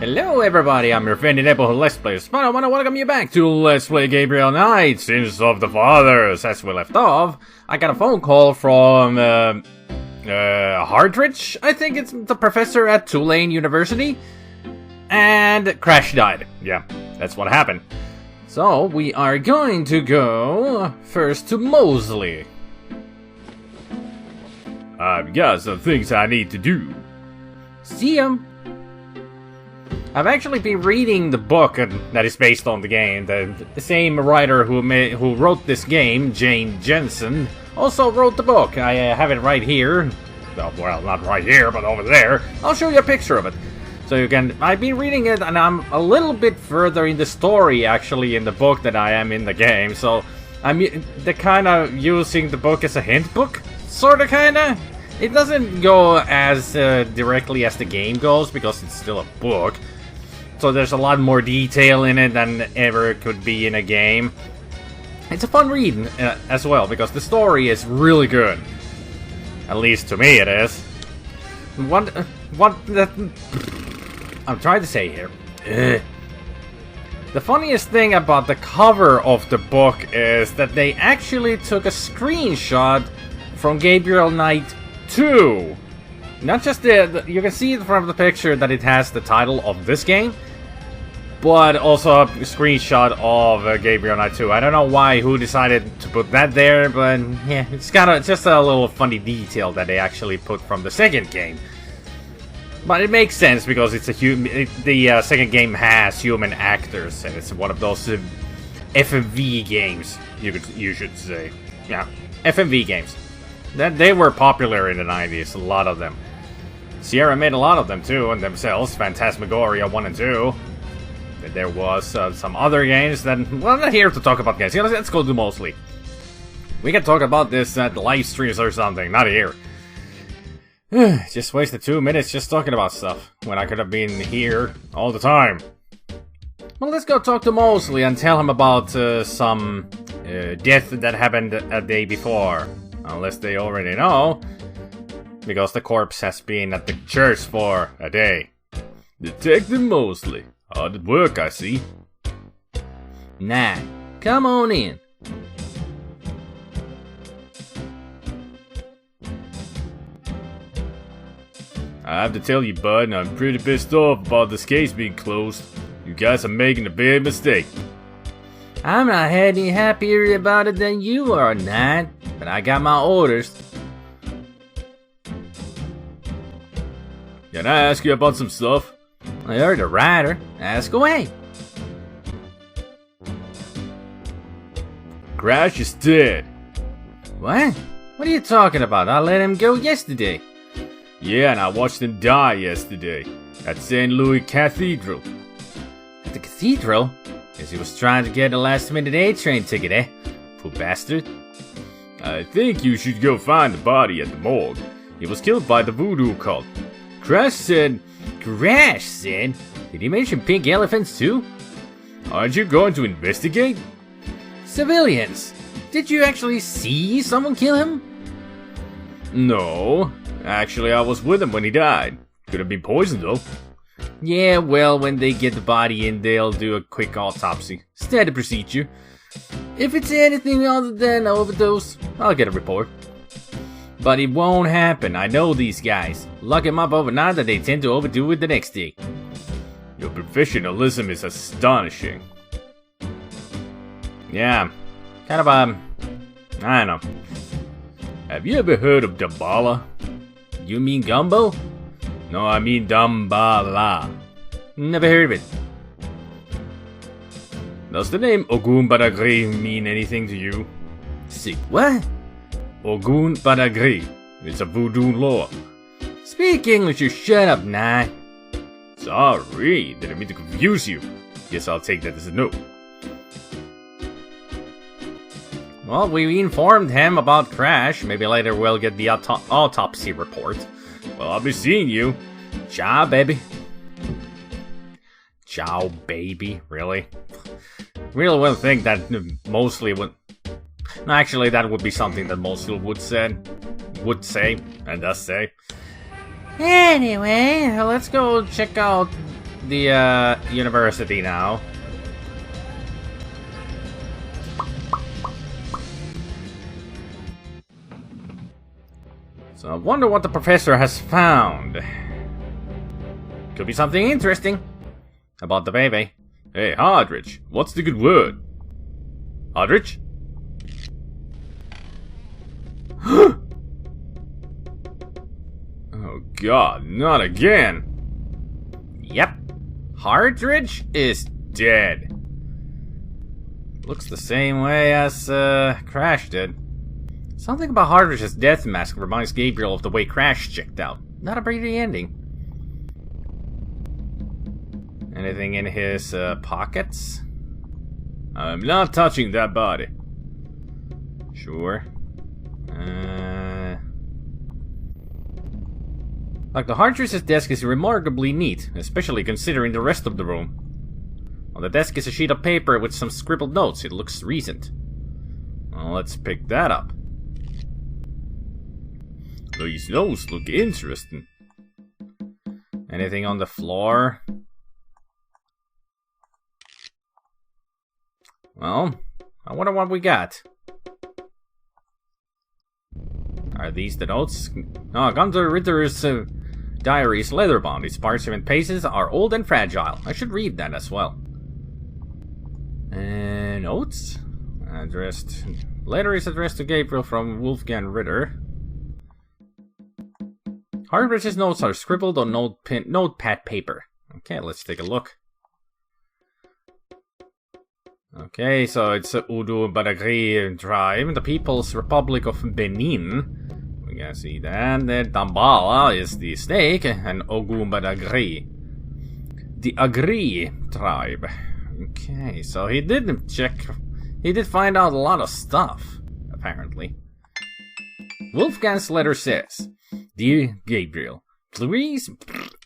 Hello everybody, I'm your friend and neighborhood Let's Play SpiderMwa. I want to welcome you back to Let's Play Gabriel Knight, Sins of the Fathers. As we left off, I got a phone call from, Hardridge, I think it's the professor at Tulane University. And Crash died. Yeah, that's what happened. So, we are going to go first to Mosely. I've got some things I need to do. See ya! I've actually been reading the book that is based on the game. The same writer who wrote this game, Jane Jensen, also wrote the book. I have it right here. Well, not right here, but over there. I'll show you a picture of it. So you can... I've been reading it, and I'm a little bit further in the story, actually, in the book than I am in the game. So they're kind of using the book as a hint book, sort of, kind of. It doesn't go as directly as the game goes, because it's still a book. So there's a lot more detail in it than ever could be in a game. It's a fun read as well, because the story is really good. At least to me it is. What I'm trying to say here. The funniest thing about the cover of the book is that they actually took a screenshot from Gabriel Knight 2. Not just you can see from the picture that it has the title of this game, but also a screenshot of Gabriel Knight 2. I don't know who decided to put that there, but yeah, it's just a little funny detail that they actually put from the second game. But it makes sense because it's the second game has human actors, and it's one of those FMV games, you should say. Yeah, FMV games. They were popular in the 90s, a lot of them. Sierra made a lot of them too, and themselves, Phantasmagoria 1 and 2. There was some other games that... Well, I'm not here to talk about games. Let's go to Mosely. We can talk about this at live streams or something, not here. Just wasted 2 minutes just talking about stuff, when I could have been here all the time. Well, let's go talk to Mosely and tell him about some death that happened a day before. Unless they already know. Because the corpse has been at the church for a day. Detective Mosely. Hard at work, I see. Nah, come on in. I have to tell you, bud, I'm pretty pissed off about this case being closed. You guys are making a big mistake. I'm not any happier about it than you are, Knight. But I got my orders. Can I ask you about some stuff? You're the writer. Ask away. Crash is dead. What? What are you talking about? I let him go yesterday. Yeah, and I watched him die yesterday. At St. Louis Cathedral. At the cathedral? Because he was trying to get a last-minute A-train ticket, eh? Poor bastard. I think you should go find the body at the morgue. He was killed by the voodoo cult. Crash said... Crash said? Did he mention pink elephants too? Aren't you going to investigate? Civilians! Did you actually see someone kill him? No. Actually, I was with him when he died. Could have been poisoned though. Yeah, well, when they get the body in, they'll do a quick autopsy. Standard procedure. If it's anything other than overdose, I'll get a report. But it won't happen, I know these guys. Lock him up overnight and they tend to overdo it the next day. Your professionalism is astonishing. Yeah, kind of I don't know. Have you ever heard of Damballa? You mean gumbo? No, I mean Damballa. Never heard of it. Does the name Ogun Badagri mean anything to you? See, what? Ogun Badagri. It's a voodoo law. Speak English or shut up, Knight. Sorry, didn't mean to confuse you. Guess I'll take that as a no. Well, we informed him about Crash. Maybe later we'll get the autopsy report. Well, I'll be seeing you. Ciao, baby. Ciao, baby. Really? Really wouldn't think that Mosely would... No, actually, that would be something that Mosely would say, and does say. Anyway, let's go check out the university now. So I wonder what the professor has found. Could be something interesting about the baby. Hey, Hardridge, what's the good word? Hardridge? Oh god, not again. Yep. Hardridge is dead. Looks the same way as Crash did. Something about Hardridge's death mask reminds Gabriel of the way Crash checked out. Not a pretty ending. Anything in his pockets? I'm not touching that body. Sure. Like the Hardridge's desk is remarkably neat, especially considering the rest of the room. On the desk is a sheet of paper with some scribbled notes. It looks recent. Well, let's pick that up. These notes look interesting. Anything on the floor? Well, I wonder what we got. Are these the notes? Oh, Gunther Ritter's diary is leather-bound. Its parchment pages are old and fragile. I should read that as well. Notes? Addressed. Letter is addressed to Gabriel from Wolfgang Ritter. Hardridge's notes are scribbled on notepad paper. Okay, let's take a look. Okay, so it's Udu Badagri tribe, the People's Republic of Benin. We can see that. The Dambala is the snake, and Ogu Badagri. The Agri tribe. Okay, so he did check. He did find out a lot of stuff, apparently. Wolfgang's letter says, Dear Gabriel, please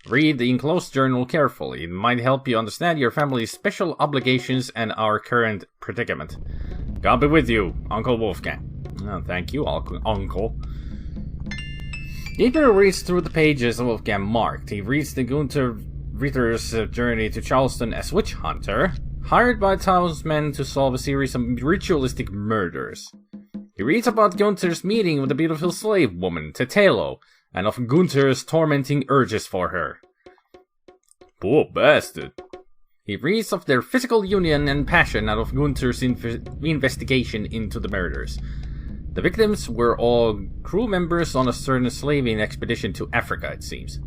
read the enclosed journal carefully. It might help you understand your family's special obligations and our current predicament. God be with you, Uncle Wolfgang. Oh, thank you, Uncle. Gabriel reads through the pages Wolfgang marked. He reads the Gunther Ritter's journey to Charleston as witch hunter, hired by townsmen to solve a series of ritualistic murders. He reads about Gunther's meeting with the beautiful slave woman, Tetelo, and of Gunther's tormenting urges for her. Poor bastard. He reads of their physical union and passion out of Gunther's investigation into the murders. The victims were all crew members on a certain slaving expedition to Africa, it seems.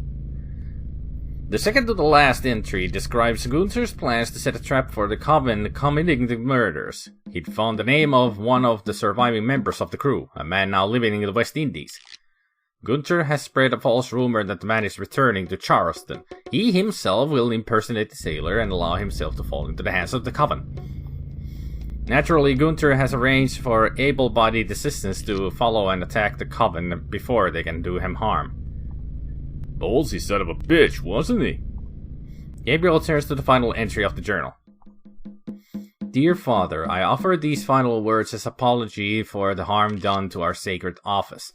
The second to the last entry describes Gunther's plans to set a trap for the coven committing the murders. He'd found the name of one of the surviving members of the crew, a man now living in the West Indies. Gunther has spread a false rumor that the man is returning to Charleston. He himself will impersonate the sailor and allow himself to fall into the hands of the coven. Naturally, Gunther has arranged for able-bodied assistants to follow and attack the coven before they can do him harm. Ballsy son of a bitch, wasn't he? Gabriel turns to the final entry of the journal. Dear Father, I offer these final words as apology for the harm done to our sacred office.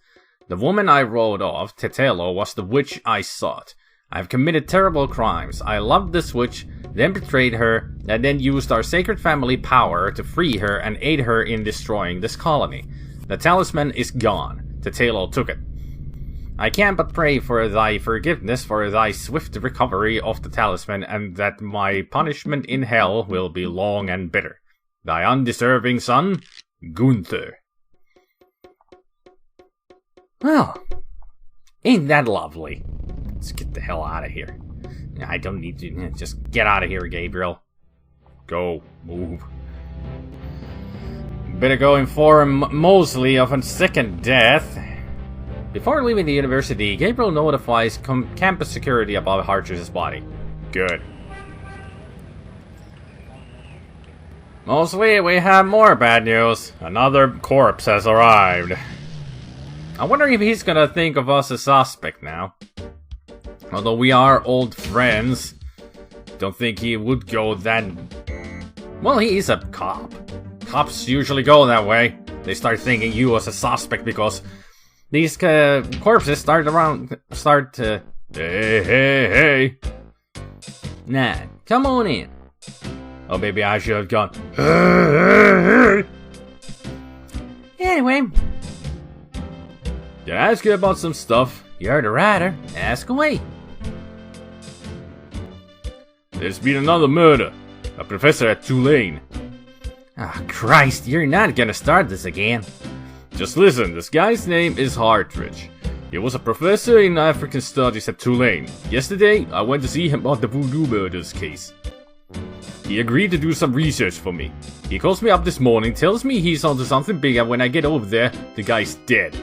The woman I wrote of, Tetelo, was the witch I sought. I have committed terrible crimes. I loved this witch, then betrayed her, and then used our sacred family power to free her and aid her in destroying this colony. The talisman is gone. Tetelo took it. I can but pray for thy forgiveness, for thy swift recovery of the talisman, and that my punishment in hell will be long and bitter. Thy undeserving son, Gunther. Well, ain't that lovely? Let's get the hell out of here. I don't need to. Just get out of here, Gabriel. Go. Move. Better go inform Mosely of a second death. Before leaving the university, Gabriel notifies campus security about Hardridge's body. Good. Mosely, we have more bad news. Another corpse has arrived. I wonder if he's gonna think of us as suspect now. Although we are old friends, don't think he would go that... Well, he is a cop. Cops usually go that way. They start thinking you as a suspect because these corpses start to... Hey. Nah, come on in. Oh, maybe I should have gone. Anyway. Can I ask you about some stuff? You're the writer. Ask away. There's been another murder. A professor at Tulane. Ah, Christ, you're not gonna start this again. Just listen, this guy's name is Hartridge. He was a professor in African Studies at Tulane. Yesterday, I went to see him about the voodoo murders case. He agreed to do some research for me. He calls me up this morning, tells me he's onto something big, and when I get over there, the guy's dead.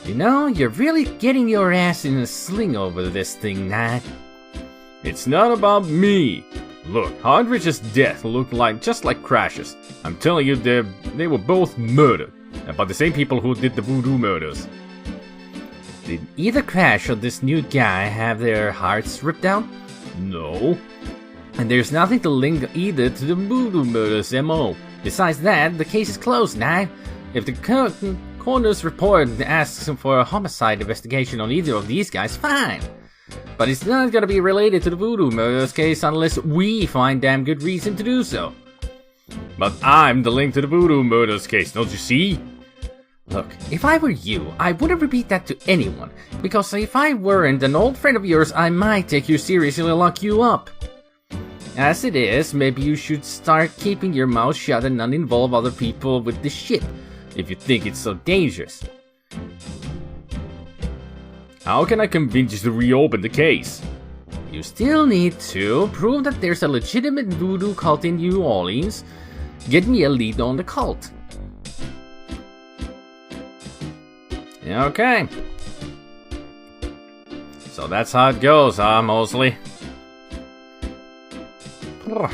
You know, you're really getting your ass in a sling over this thing, Nat. It's not about me. Look, Hartridge's death looked just like Crash's. I'm telling you, they were both murdered. And by the same people who did the voodoo murders. Did either Crash or this new guy have their hearts ripped out? No. And there's nothing to link either to the voodoo murders MO. Besides that, the case is closed now. If the coroner's report asks him for a homicide investigation on either of these guys, fine. But it's not gonna be related to the voodoo murders case unless we find damn good reason to do so. But I'm the link to the voodoo murders case, don't you see? Look, if I were you, I wouldn't repeat that to anyone. Because if I weren't an old friend of yours, I might take you seriously and lock you up. As it is, maybe you should start keeping your mouth shut and not involve other people with this shit, if you think it's so dangerous. How can I convince you to reopen the case? You still need to prove that there's a legitimate voodoo cult in New Orleans. Get me a lead on the cult. Okay. So that's how it goes, huh, Mosely? Well,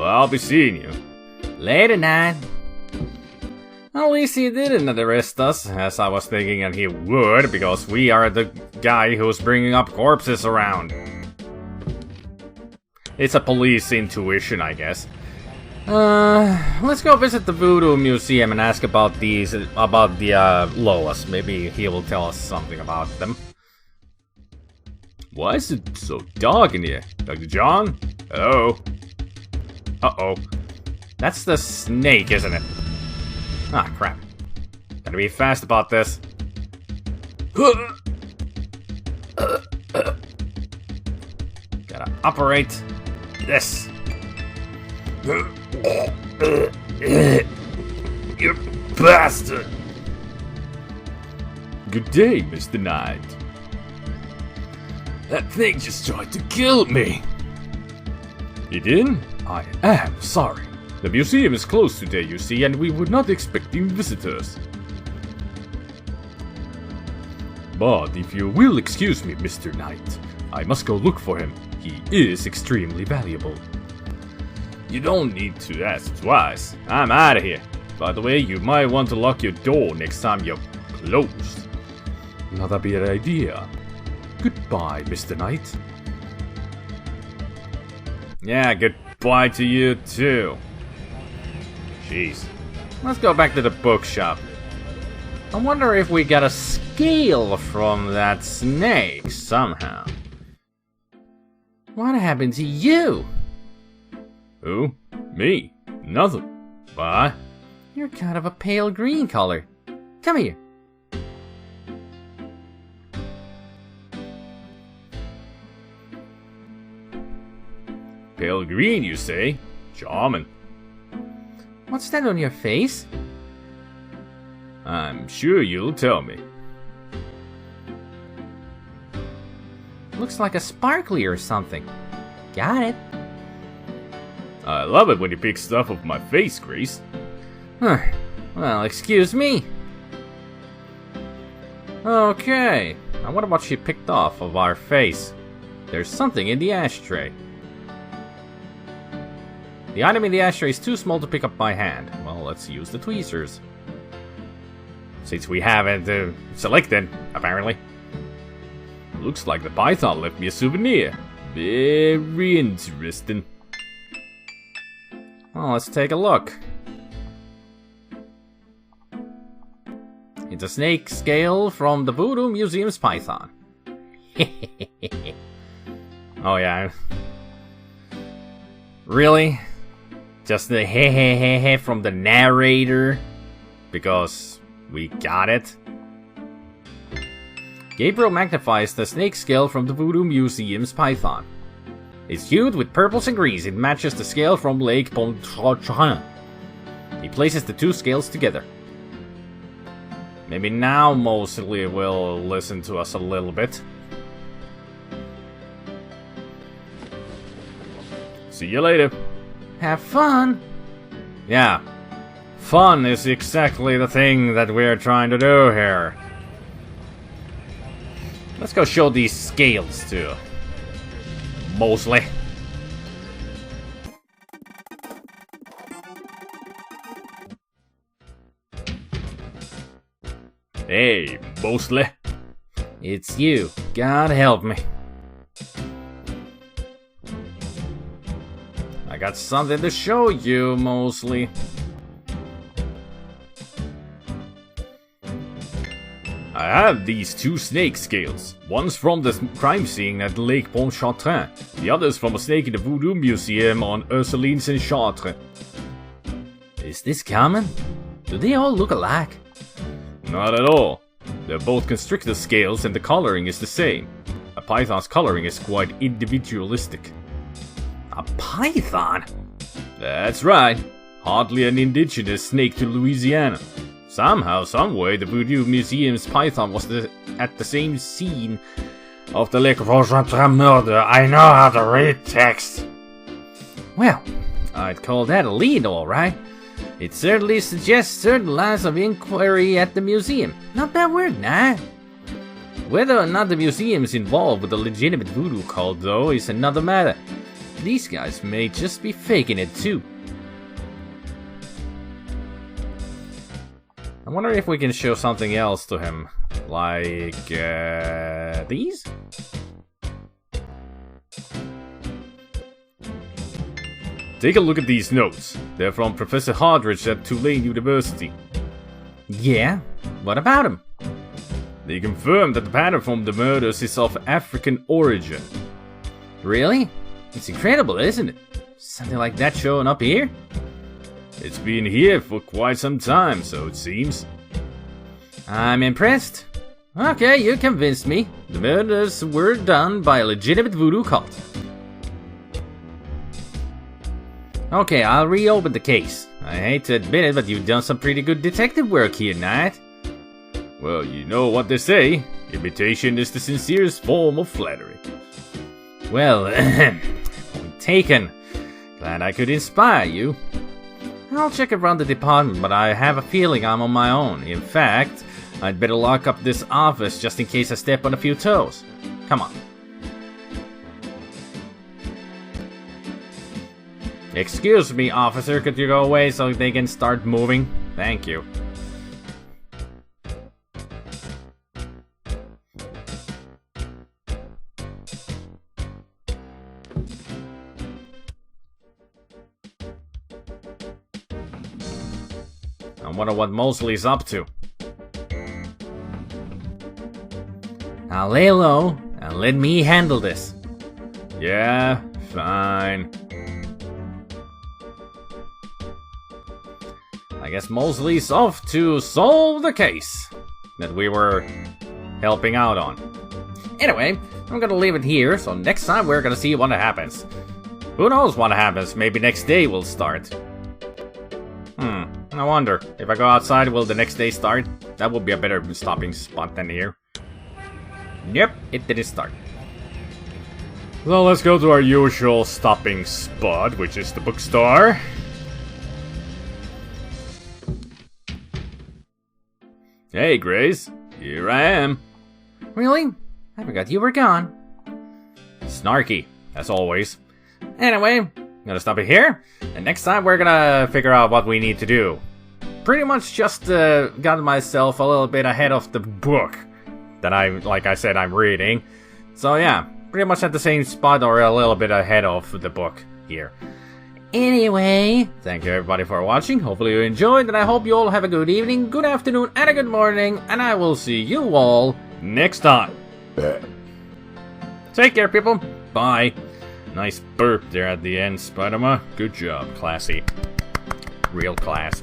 I'll be seeing you. Later, Nine. At least he didn't arrest us, as I was thinking and he would, because we are the guy who's bringing up corpses around. It's a police intuition, I guess. Let's go visit the Voodoo Museum and ask about the Loas. Maybe he will tell us something about them. Why is it so dark in here? Dr. John? Hello? Uh-oh. That's the snake, isn't it? Ah, crap. Gotta be fast about this. Gotta operate this. You bastard! Good day, Mr. Knight. That thing just tried to kill me. It did? I am sorry. The museum is closed today, you see, and we were not expecting visitors. But if you will excuse me, Mr. Knight, I must go look for him. He is extremely valuable. You don't need to ask twice. I'm out of here. By the way, you might want to lock your door next time you're closed. Not a bad idea. Goodbye, Mr. Knight. Yeah, goodbye to you too. Jeez. Let's go back to the bookshop. I wonder if we got a scale from that snake somehow. What happened to you? Who? Me? Nothing. Why? You're kind of a pale green color. Come here. Pale green, you say? Charming. What's that on your face? I'm sure you'll tell me. Looks like a sparkly or something. Got it. I love it when you pick stuff off my face, Grace. Huh. Well, excuse me. Okay. I wonder what she picked off of our face. There's something in the ashtray. The item in the ashtray is too small to pick up by hand. Well, let's use the tweezers. Since we haven't selected, apparently. Looks like the python left me a souvenir. Very interesting. Well, let's take a look. It's a snake scale from the Voodoo Museum's python. Oh yeah. Really? Just the he from the narrator? Because we got it? Gabriel magnifies the snake scale from the Voodoo Museum's python. It's hued with purples and greens. It matches the scale from Lake Pontchartrain. He places the two scales together. Maybe now Mosely will listen to us a little bit. See you later. Have fun. Yeah. Fun is exactly the thing that we're trying to do here. Let's go show these scales to Mosely. Hey, Mosely. It's you. God help me. I got something to show you, Mosely. I have these two snake scales. One's from the crime scene at Lake Pontchartrain. The other's from a snake in the Voodoo Museum on Ursulines-en-Chartres. Is this common? Do they all look alike? Not at all. They're both constrictor scales and the coloring is the same. A python's coloring is quite individualistic. A python? That's right. Hardly an indigenous snake to Louisiana. Somehow, someway, the Voodoo Museum's python was at the same scene of the Lake Pontchartrain murder. I know how to read text. Well, I'd call that a lead, alright. It certainly suggests certain lines of inquiry at the museum. Not bad word, nah. Whether or not the museum's involved with a legitimate voodoo cult, though, is another matter. These guys may just be faking it, too. I wonder if we can show something else to him. Like, these? Take a look at these notes. They're from Professor Hardridge at Tulane University. Yeah? What about them? They confirm that the pattern from the murders is of African origin. Really? It's incredible, isn't it? Something like that showing up here? It's been here for quite some time, so it seems. I'm impressed. Okay, you convinced me. The murders were done by a legitimate voodoo cult. Okay, I'll reopen the case. I hate to admit it, but you've done some pretty good detective work here, Knight. Well, you know what they say. Imitation is the sincerest form of flattery. Well, point taken. Glad I could inspire you. I'll check around the department, but I have a feeling I'm on my own. In fact, I'd better lock up this office just in case I step on a few toes. Come on. Excuse me, officer, could you go away so they can start moving? Thank you. I wonder what Mosely's up to. Now lay low and let me handle this. Yeah, fine. I guess Mosely's off to solve the case that we were helping out on. Anyway, I'm gonna leave it here, so next time we're gonna see what happens. Who knows what happens, maybe next day will start. I wonder, if I go outside, will the next day start? That would be a better stopping spot than here. Yep, it didn't start. So let's go to our usual stopping spot, which is the bookstore. Hey, Grace. Here I am. Really? I forgot you were gone. Snarky, as always. Anyway, I'm gonna stop it here. And next time we're gonna figure out what we need to do. Pretty much just got myself a little bit ahead of the book that like I said, I'm reading. So yeah, pretty much at the same spot or a little bit ahead of the book here. Anyway, thank you everybody for watching. Hopefully you enjoyed, and I hope you all have a good evening, good afternoon, and a good morning. And I will see you all next time. Take care, people. Bye. Nice burp there at the end, SpiderMwa. Good job. Classy. Real class.